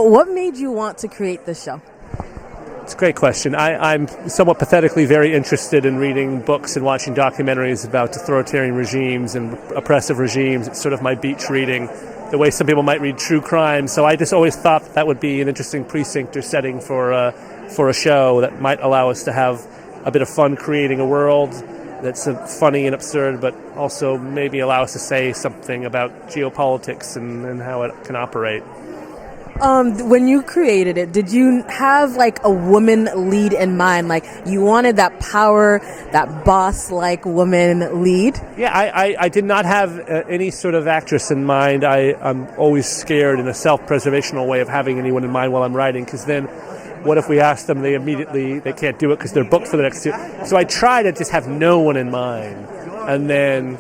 What made you want to create this show? It's a great question. I'm somewhat pathetically very interested in reading books and watching documentaries about authoritarian regimes and oppressive regimes. It's sort of my beach reading, the way some people might read true crime. So I just always thought that would be an interesting precinct or setting for a show that might allow us to have a bit of fun creating a world that's funny and absurd, but also maybe allow us to say something about geopolitics and how it can operate. When you created it, did you have like a woman lead in mind? Like you wanted that power, that boss-like woman lead? Yeah, I did not have any sort of actress in mind. I'm always scared in a self-preservational way of having anyone in mind while I'm writing, because then what if we ask them, they can't do it because they're booked for the next 2. So I try to just have no one in mind. And then,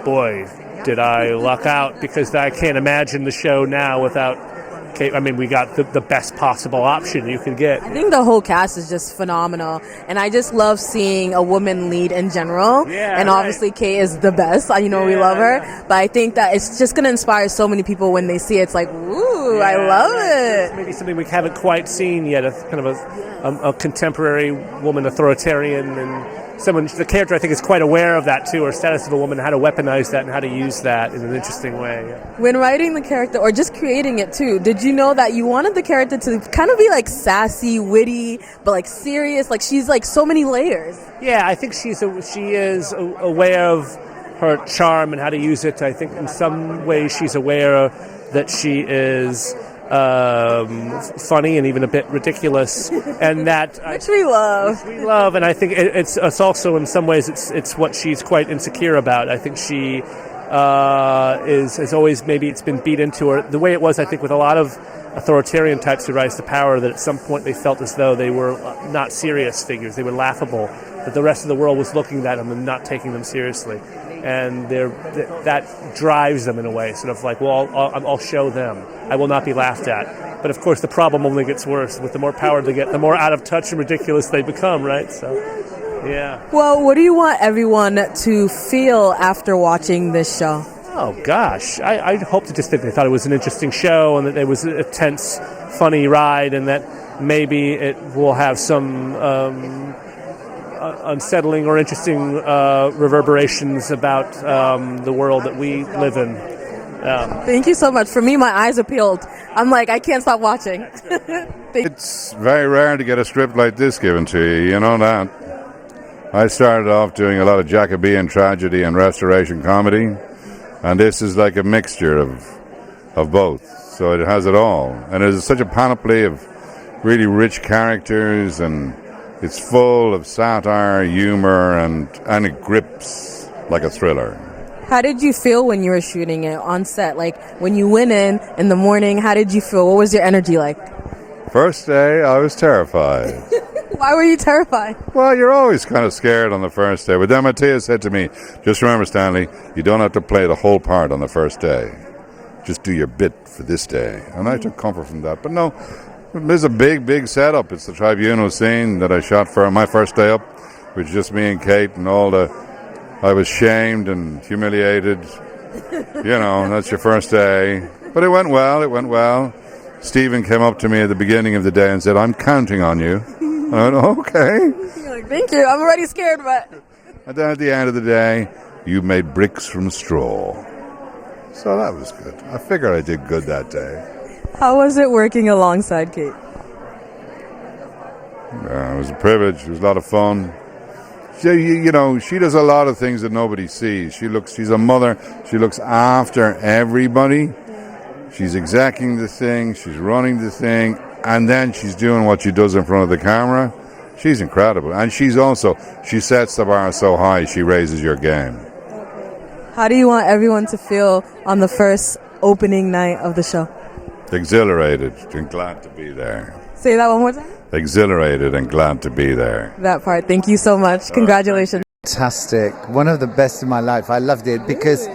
boy, did I luck out, because I can't imagine the show now without Kate. I mean, we got the best possible option you could get. I think the whole cast is just phenomenal. And I just love seeing a woman lead in general. Yeah, and obviously Kate is the best. We love her. Yeah. But I think that it's just going to inspire so many people when they see it. It's like, ooh, I love it. Maybe something we haven't quite seen yet, a kind of a contemporary woman authoritarian, and the character I think is quite aware of that too, her status of a woman, how to weaponize that and how to use that in an interesting way. Yeah. When writing the character or just creating it too, did you know that you wanted the character to kind of be like sassy, witty, but like serious? Like she's like so many layers. Yeah, I think she is aware of her charm and how to use it. I think in some ways she's aware that she is funny and even a bit ridiculous, and that which we love. And I think it's also in some ways it's what she's quite insecure about. I think she is always, maybe it's been beat into her the way it was, I think, with a lot of authoritarian types who rise to power, that at some point they felt as though they were not serious figures, they were laughable, that the rest of the world was looking at them and not taking them seriously. And that drives them in a way, sort of like, well, I'll show them. I will not be laughed at. But of course, the problem only gets worse. With the more power they get, the more out of touch and ridiculous they become, right? So, yeah. Well, what do you want everyone to feel after watching this show? Oh, gosh. I hope to just think they thought it was an interesting show and that it was a tense, funny ride, and that maybe it will have some unsettling or interesting reverberations about the world that we live in. Thank you so much. For me, my eyes are peeled. I'm like, I can't stop watching. It's very rare to get a script like this given to you, you know that. I started off doing a lot of Jacobean tragedy and restoration comedy, and this is like a mixture of both. So it has it all. And it is such a panoply of really rich characters, and it's full of satire, humor, and it grips like a thriller. How did you feel when you were shooting it on set? Like, when you went in the morning, how did you feel? What was your energy like? First day, I was terrified. Why were you terrified? Well, you're always kind of scared on the first day. But then Matthias said to me, just remember, Stanley, you don't have to play the whole part on the first day. Just do your bit for this day. And I took comfort from that. But no, there's a big setup. It's the tribunal scene that I shot for my first day up, which is just me and Kate and I was shamed and humiliated. You know, that's your first day. But it went well. Stephen came up to me at the beginning of the day and said, I'm counting on you. And I went, okay. You're like, thank you. I'm already scared, but... And then at the end of the day, you made bricks from straw. So that was good. I figured I did good that day. How was it working alongside Kate? It was a privilege. It was a lot of fun. She does a lot of things that nobody sees. She's a mother. She looks after everybody. She's executing the thing. She's running the thing. And then she's doing what she does in front of the camera. She's incredible. And she sets the bar so high, she raises your game. How do you want everyone to feel on the first opening night of the show? Exhilarated and glad to be there. Say that one more time. Exhilarated and glad to be there. That part. Thank you so much. Congratulations. Fantastic. One of the best in my life. I loved it because,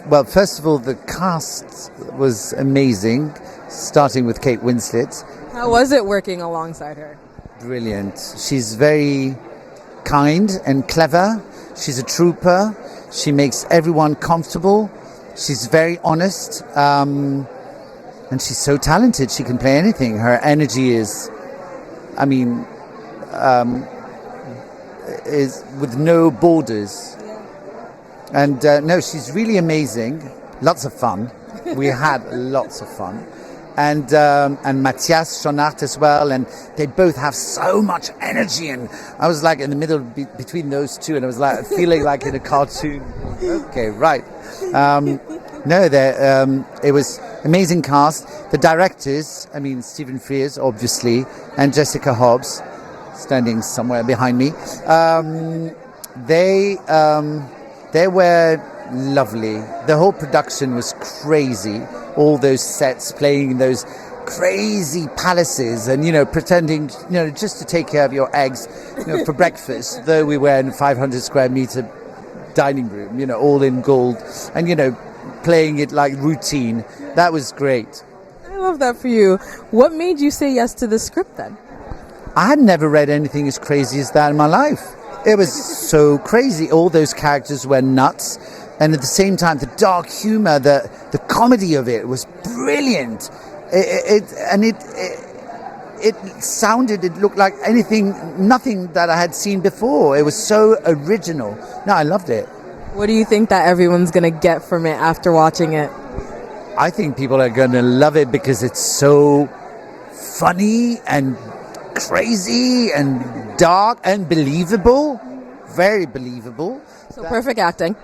well, first of all, the cast was amazing, starting with Kate Winslet. How was it working alongside her? Brilliant. She's very kind and clever. She's a trooper. She makes everyone comfortable. She's very honest. and she's so talented. She can play anything. Her energy is, I mean, is with no borders. And no, she's really amazing. Lots of fun. We had lots of fun. And Matthias Schonart as well, and they both have so much energy, and I was like in the middle between those two, and I was like feeling like in a cartoon. Okay, right. It was amazing cast. The directors, I mean Stephen Frears, obviously, and Jessica Hobbs, standing somewhere behind me. They were lovely. The whole production was crazy. All those sets, playing in those crazy palaces, and pretending just to take care of your eggs for breakfast, though we were in a 500 square meter dining room, all in gold, and playing it like routine. That was great. I love that for you. What made you say yes to the script then? I had never read anything as crazy as that in my life. It was so crazy. All those characters were nuts. And at the same time, the dark humor, the comedy of it was brilliant. It looked like nothing that I had seen before. It was so original. No, I loved it. What do you think that everyone's going to get from it after watching it? I think people are going to love it because it's so funny and crazy and dark and believable. Very believable. So perfect acting.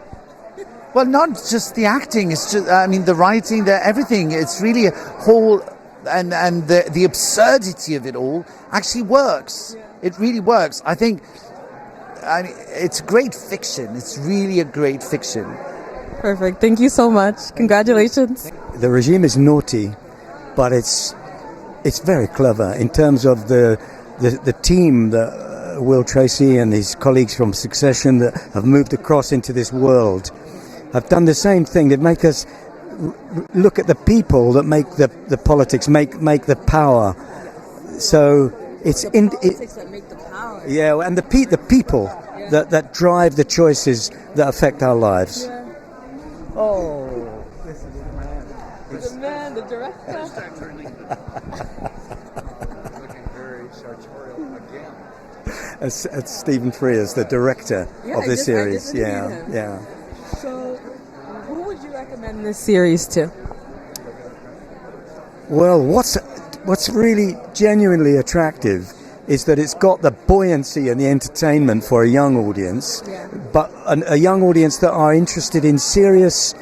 Well, not just the acting. It's just, the writing, everything. It's really a whole, and the absurdity of it all actually works. Yeah. It really works. I think, it's great fiction. It's really a great fiction. Perfect. Thank you so much. Congratulations. The regime is naughty, but it's very clever in terms of the team that Will Tracy and his colleagues from Succession that have moved across into this world. Have done the same thing. They make us look at the people that make the politics, make the power. So it's politics that make the power. Yeah, and the people that drive the choices that affect our lives. Yeah. Oh, this is the man. The man, the director. Looking very sartorial again. As Stephen Frears, the director of this series. Yeah. So, who would you recommend this series to? Well, what's really genuinely attractive is that it's got the buoyancy and the entertainment for a young audience, but a young audience that are interested in serious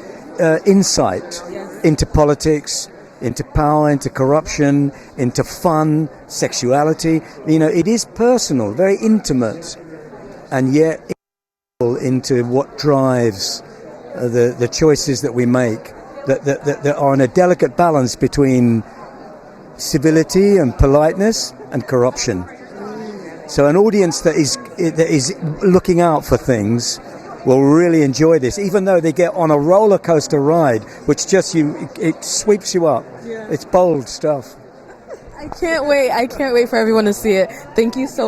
insight into politics, into power, into corruption, into fun, sexuality. It is personal, very intimate, and yet into what drives the choices that we make that are in a delicate balance between civility and politeness and corruption. So an audience that is looking out for things will really enjoy this, even though they get on a roller coaster ride, which it sweeps you up. Yeah. It's bold stuff. I can't wait for everyone to see it. Thank you so much.